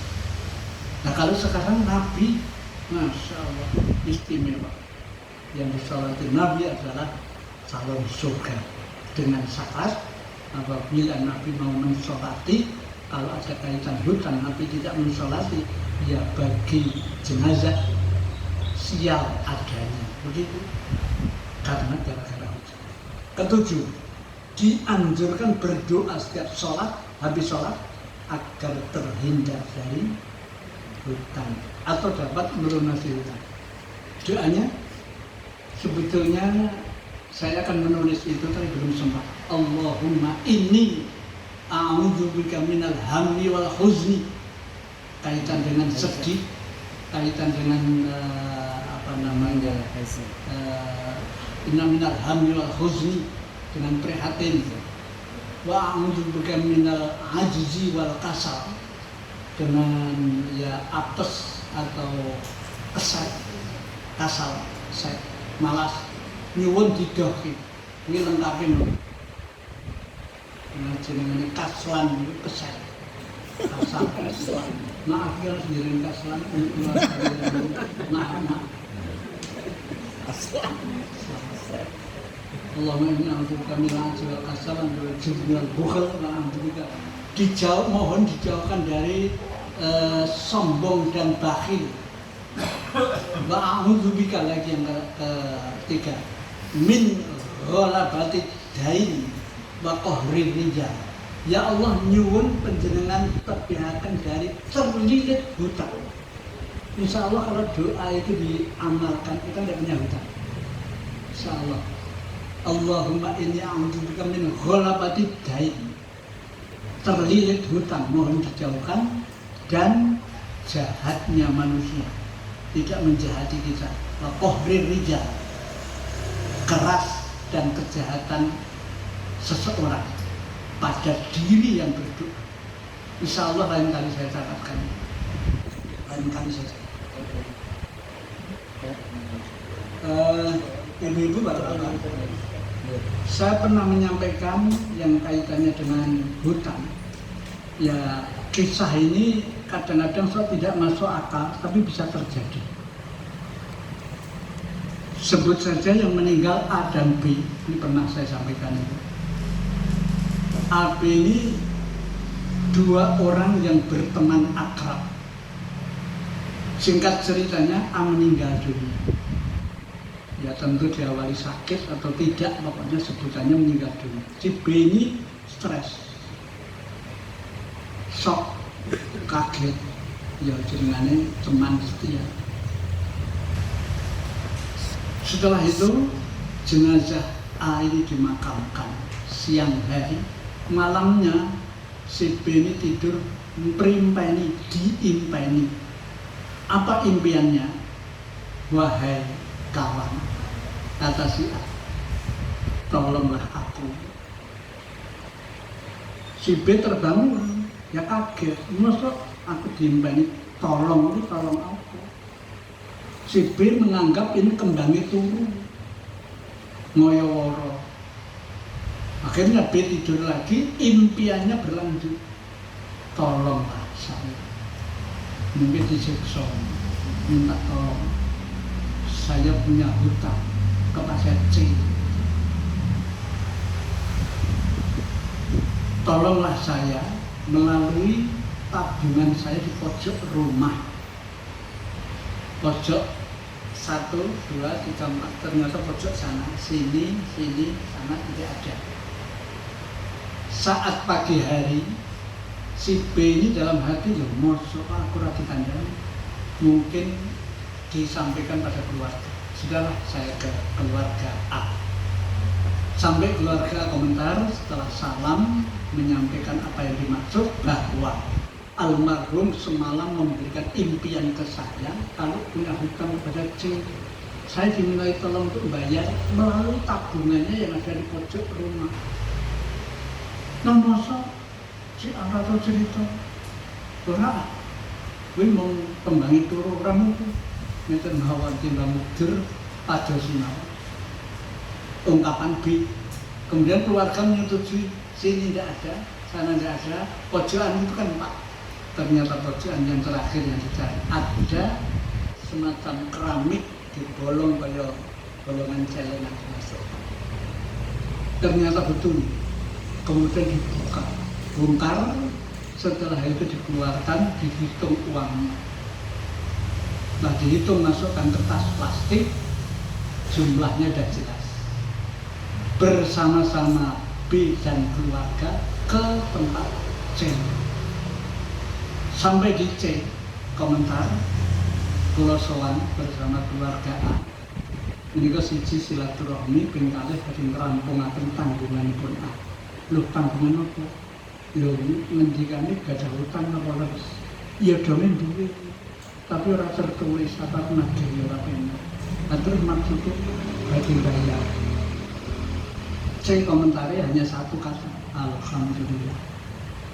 Nah kalau sekarang Nabi, Masya Allah, istimewa. Yang disolati Nabi adalah calon surga. Dengan syarat apabila Nabi mau mensolati, kalau ada kaitan hutang Nabi tidak mensolati, ya bagi jenazah sial adanya. Begitu. Karena gara-gara hutang. Ketujuh, dianjurkan berdoa setiap sholat, habis sholat, agar terhindar dari hutang atau dapat melunasi hutang. Doanya sebetulnya saya akan menulis itu tapi belum sempat. Allahumma inni a'udzubika minal hammi wal huzni, kaitan dengan sedih, kaitan dengan inna minal hammi wal huzni, dengan prihatin. Wa a'udzubika minal ajzi wal kasal, dengan ya apes atau kesal, malas, nyuwun didohi. Ini lengkapin. Nah, jenenge kaslan itu kesal. Kaslan. Maaf ya sendiri kaslan. Maaf. Kaslan. Allahumma inni a'udzubika minal ajzi wal kasal wal jubni wal bukhl wa a'udzubika. Dijauh, mohon dijauhkan dari sombong dan bakhil. Wa a'udzubika lagi yang ketiga, min ghalabati dain wa qahrir rijal. Ya Allah, nyuwun panjenengan tebihaken dari terlilit hutang. Insya Allah kalau doa itu diamalkan, kita tidak punya hutang. Insya Allah. Allahumma inni a'udzubika min ghalabati dain, terlilit hutang, mohon dijauhkan, dan jahatnya manusia, tidak menjahati kita. Wa qahrir rijal, keras dan kejahatan seseorang pada diri yang berdoa. Insya Allah lain kali saya catatkan. Ibu-ibu bapak-bapak, saya pernah menyampaikan yang kaitannya dengan hutang. Ya, kisah ini kadang-kadang saya tidak masuk akal, tapi bisa terjadi. Sebut saja yang meninggal A dan B, ini pernah saya sampaikan itu. A, B ini dua orang yang berteman akrab. Singkat ceritanya, A meninggal dunia. Ya tentu diawali sakit atau tidak, pokoknya sebutannya meninggal dunia. Si B ini stres, shock, kaget, ya jenengane teman setia. Setelah itu jenazah A ini dimakamkan siang hari. Malamnya si B ini tidur merimpeni, diimpeni. Apa impiannya? Wahai kawan, kata si A, tolonglah aku. Si B terbangun, ya kaget, masa aku diimpeni, tolong aku. Si B menganggap ini kembangnya turun, ngoyo-woro. Akhirnya B tidur lagi, impiannya berlanjut, tolonglah saya. Mungkin disiksa, minta tolong. Saya punya hutang kepada C. Tolonglah saya melalui tabungan saya di pojok rumah. Pojok 1, 2, 3, 4, ternyata pojok sana, sini, sana tidak ada. Saat pagi hari, si B ini dalam hati, loh, mosok aku rati kandang, mungkin disampaikan pada keluarga. Sudahlah, saya ke keluarga A. Sampai keluarga komentar setelah salam menyampaikan apa yang dimaksud, bahwa almarhum semalam memberikan impian ke saya kalau punya hutang kepada C. Saya dimintai tolong untuk bayar melalui tabungannya yang ada di pojok rumah. Nah masa si Ara atau cerita ora gue mau kembangi turu ramu tuh ngeten mawon timbang mudir pada sinau. Ungkapan B, kemudian keluarga menyetujui, sini tidak ada, sana tidak ada, pojokan itu kan Pak. Ternyata pojokan yang terakhir yang dicari ada semacam keramik dibolong kayak bolongan celengan masuk. Ternyata betul, kemudian dibuka, bongkar, setelah itu dikeluarkan, dihitung uangnya. Nah dihitung masukkan kertas plastik, jumlahnya sudah jelas. Bersama-sama B dan keluarga ke tempat C. Sampai di C, komentar kula sowan bersama keluarga A. Menika siji silaturahmi ping kalih badhe ngrampungaken tanggunganipun A. Lho tanggungan apa? Lho ngendikane gadah hutang apa wis? Ya dome duwe. Tapi ora tertulis apa nagih ora penak. Atur maksudku badhe bayar. Saya komentari hanya satu kata, alhamdulillah.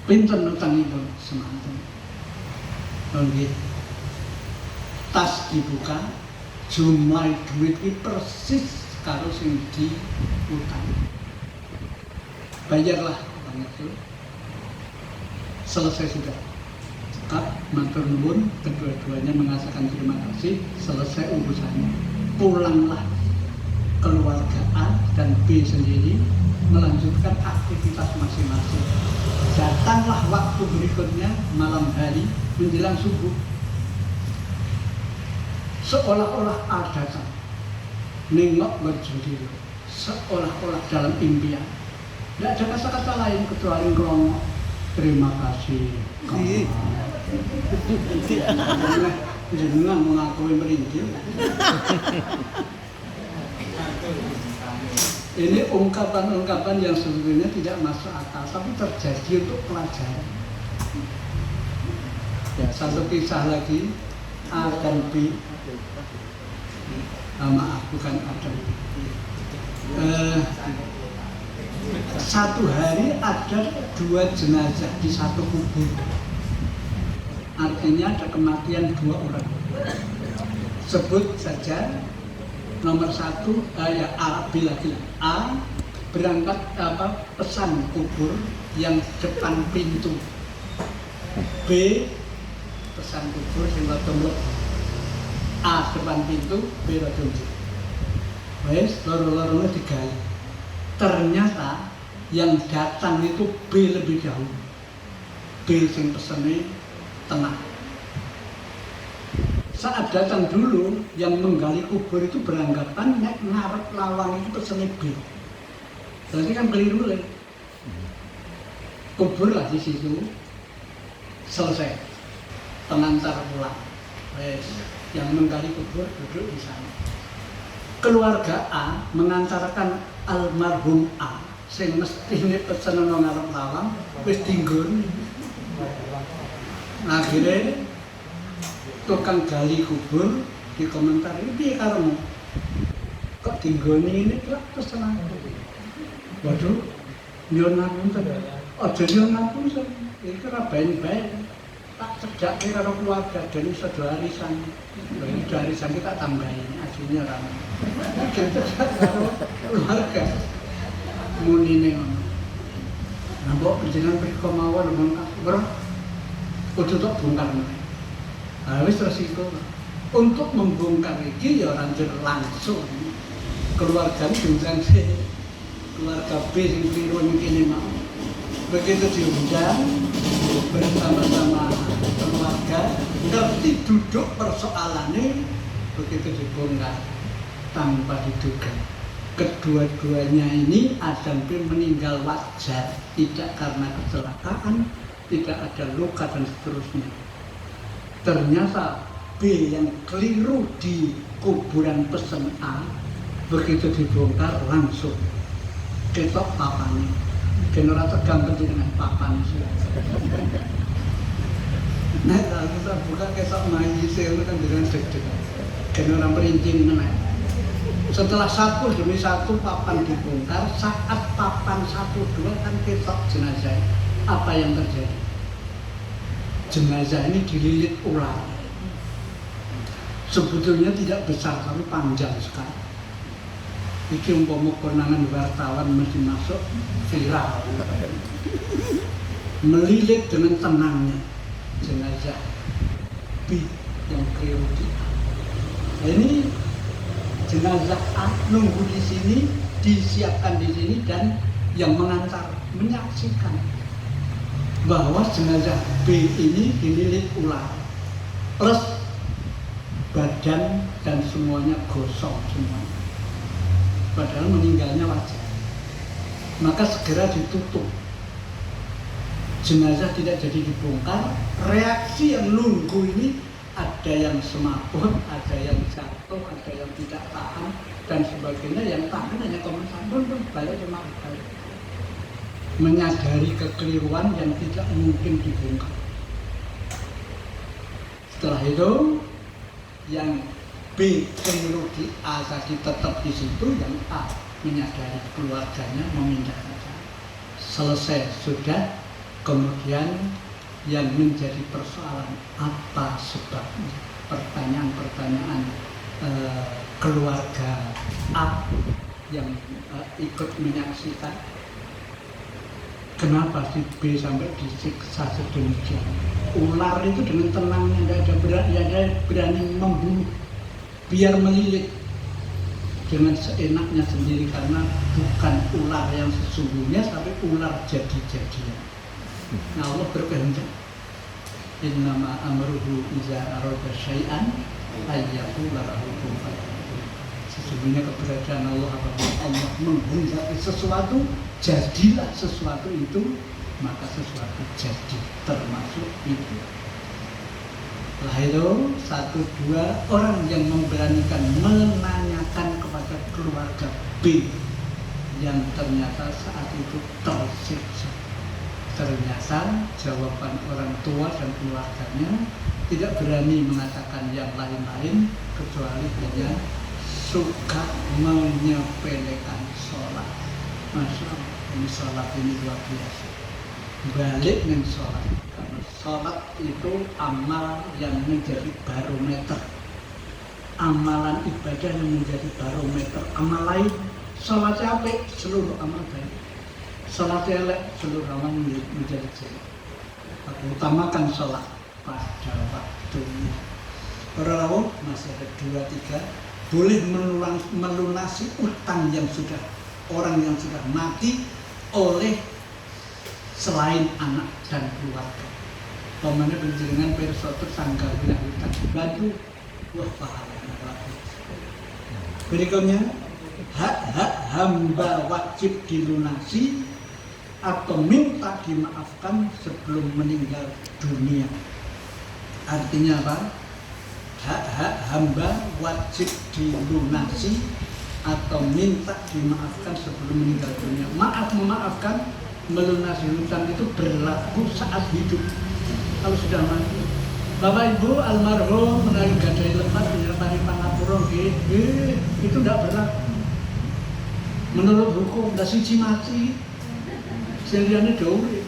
Pinten utangipun semanten. Nggih. Tas dibuka, jumlah duit ini persis karo sing diutang. Bayarlah utang itu. Selesai sudah. Cekap, matur nuwun, kedua-duanya mengatakan terima kasih, selesai urusannya. Pulanglah keluarga A dan B sendiri melanjutkan aktivitas masing-masing. Datanglah waktu berikutnya malam hari menjelang subuh. Seolah-olah A datang, nengok berjudi, seolah-olah dalam impian. Tidak ada kata-kata lain kecuali ngomong terima kasih. Jangan mengakui merintil. Ini ungkapan-ungkapan yang sebetulnya tidak masuk akal, tapi terjadi untuk pelajaran. Ya, satu kisah lagi, A dan B. Maaf, bukan A dan B. Satu hari ada 2 jenazah di satu kubur. Artinya ada kematian 2 orang. Sebut saja. Nomor 1, ya A, B lagi. A berangkat pesan kubur yang depan pintu. B pesan kubur yang rada A depan pintu, B rada wes loro-lorone digali. Ternyata yang datang itu B lebih jauh. B sing pesene tengah. Saat datang dulu, yang menggali kubur itu beranggapan nek ngarep lawang itu pesene B. Berarti kan keliru lah. Kubur lah di situ, selesai. Pengantar pulang. Wes, yang menggali kubur duduk di sana. Keluarga A mengantarkan almarhum A, sing mestine pesen nang ngarep lawang, wis dinggon. Akhirnya tukang gali kubur dikomentari, piye karemu? Kok dinggoni ini terus tenang. Waduh, nyon ngapunten. Aja nyon ngapunten. Iki ora bae-bae. Tak cedhake karo keluarga dene sedo arisan. Lha iki arisan kita tambahin aslinya ora. Karo keluarga. Munine ngono. Nah, mbok panjenengan mriko mawon mongko, Bro. Kudu tok bongkar. Nah, wis resiko. Untuk membongkar iki ya rancur langsung keluarga diundang sih. Keluarga B sing kliru ning kene mau. Begitu diundang, bersama-sama keluarga, ngerti duduk persoalannya begitu dibongkar tanpa diduga. Kedua-duanya ini Adam B meninggal wajar, tidak karena kecelakaan, tidak ada luka dan seterusnya. Ternyata B yang keliru di kuburan pesen A, begitu dibongkar langsung ketok papanya. Generator tegang dengan papan. Nah, kalau kita buka ketok mayis itu kan dengan deg-deg. Generator perinting menaik. Setelah satu demi satu papan dibongkar, saat papan 1-2 kan ketok jenazah. Apa yang terjadi? Jenazah ini dililit ular. Sebetulnya tidak besar tapi panjang sekali. Iki umpama konangan wartawan mesti masuk viral. Melilit dengan tenangnya jenazah B yang keliru. Nah, ini jenazah A nunggu di sini, disiapkan di sini, dan yang mengantar menyaksikan bahwa jenazah B ini dililit ular plus badan dan semuanya gosong semuanya. Padahal meninggalnya wajar. Maka segera ditutup. Jenazah tidak jadi dibongkar. Reaksi yang nunggu ini ada yang semaput, ada yang jatuh, ada yang tidak tahan dan sebagainya. Yang tahan hanya komentar, balik balik. Menyadari kekeliruan yang tidak mungkin dibongkar. Setelah itu yang B keliru di A tadi tetap di situ, yang A menyadari keluarganya memindahkan. Selesai sudah, kemudian yang menjadi persoalan apa sebabnya, pertanyaan-pertanyaan keluarga A yang ikut menyaksikan. Kenapa si B sampai disiksa sedemikian? Ular itu dengan tenangnya tidak ada berani membunuh, biar melilit dengan seenaknya sendiri, karena bukan ular yang sesungguhnya tapi ular jadi-jadian. Nah, Allah berkehendak. Innama amruhu iza arada syai'an ayyaqula lahu kun fayakun. Sesungguhnya keberadaan Allah apabila Allah menghendaki sesuatu, jadilah sesuatu itu, maka sesuatu jadi, termasuk itu. Lah itu 1-2 orang yang memberanikan menanyakan kepada keluarga B yang ternyata saat itu tersiksa. Ternyata jawaban orang tua dan keluarganya tidak berani mengatakan yang lain-lain kecuali hanya suka menyepelekan sholat. Masya Allah, ini sholat ini luar biasa. Balik dengan sholat, karena sholat itu amal yang menjadi barometer, amalan ibadah yang menjadi barometer. Amal lain, sholatnya apik, seluruh amal baik. Sholatnya elek, seluruh amal menjadi jelek. Utamakan sholat pada waktunya. Orang masih ada 2-3 boleh melunasi utang yang sudah orang yang sudah mati oleh selain anak dan keluarga. Pemane penjenengan pirsa tersangka bila utang bantu, wah pahalanya lagi. Berikutnya, hak-hak hamba wajib dilunasi atau minta dimaafkan sebelum meninggal dunia. Artinya apa? Hak-hak hamba wajib dilunasi atau minta dimaafkan sebelum meninggal dunia. Maaf memaafkan, melunasi hutang itu berlaku saat hidup. Kalau sudah mati, Bapak Ibu almarhum menarik gadai lepas menyertai pangapura, itu tidak berlaku. Menurut hukum, tidak siji mati, sendiriannya dauri.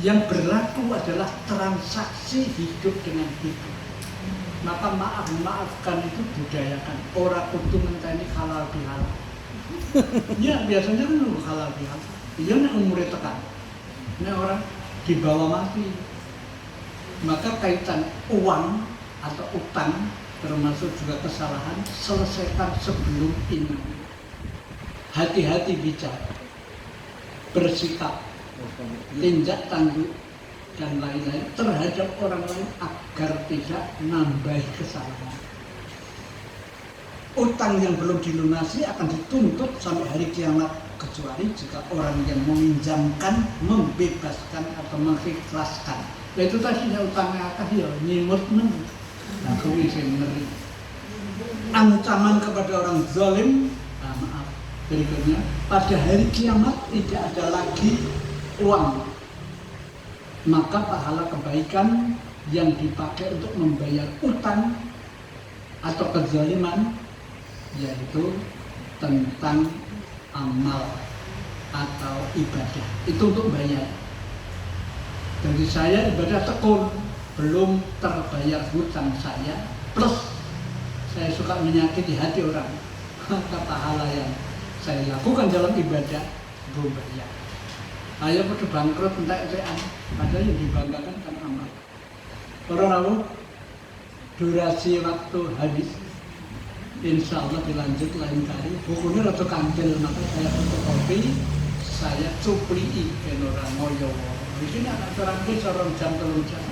Yang berlaku adalah transaksi hidup dengan hidup. Maka maafkan itu budayakan. Orang kudu ngenteni halal bihalal. Ya biasanya kan halal bihalal. Iya nek umure tekan. Nek orang dibawa mati. Maka kaitan uang atau utang termasuk juga kesalahan selesaikan sebelum ini. Hati-hati bicara, bersikap, tindak tanduk dan lain-lain terhadap orang lain agar tidak nambah kesalahan. Utang yang belum dilunasi akan dituntut sampai hari kiamat, kecuali jika orang yang meminjamkan membebaskan atau mengikhlaskan. Nah itu tadi utangnya akah ya nyimut men. Nah kuwi sing ngeri. Ancaman kepada orang zalim, maaf berikutnya, pada hari kiamat tidak ada lagi uang. Maka pahala kebaikan yang dipakai untuk membayar utang atau kezaliman, yaitu tentang amal atau ibadah, itu untuk bayar. Jadi saya ibadah tekun, belum terbayar hutang saya, plus saya suka menyakiti hati orang, maka pahala yang saya lakukan dalam ibadah belum bayar. Ayo pada bangkrut entek-entekan, padahal yang dibanggakan kan amal. Orang tahu durasi waktu habis, insya Allah dilanjut lain kali. Bukunya rada kandel, maka saya fotokopi, saya cuplii ben ora ngoyo. Di sini anak terangke sorong jam 3 jam.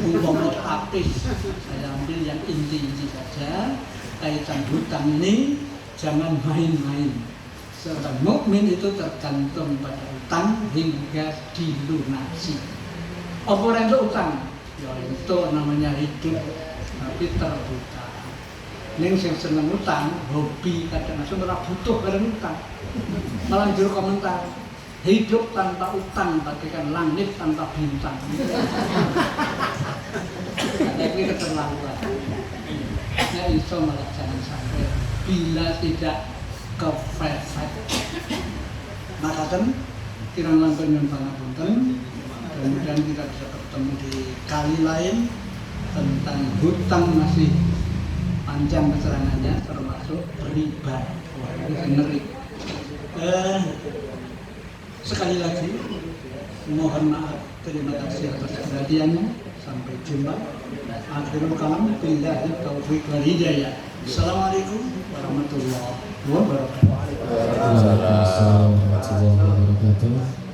Umpama habis, saya ambil yang inti-inti saja. Kaitan hutang ini jangan main-main. Seorang mukmin itu tergantung pada utang hingga dilunasi. Apa itu utang? Ya itu namanya hidup, tapi terbuka. Ning sing seneng utang, hobi kadang-kadang ora butuh bareng utang. Malah juru komentar, hidup tanpa utang bagaikan langit tanpa bintang. Tapi keterlaluan. Nah itu malah jangan sampai bila tidak kepepet. Maka kan kirang langkung nyuwun pangapunten. Kemudian kita bisa bertemu di kali lain tentang hutang masih panjang keterangannya termasuk riba. Wah, itu ngeri. Sekali lagi mohon maaf, terima kasih atas perhatiannya. Sampai jumpa. Akhirul kalam billahi taufiq wal hidayah. Assalamualaikum warahmatullahi wabarakatuh. Waalaikumsalam warahmatullahi wabarakatuh.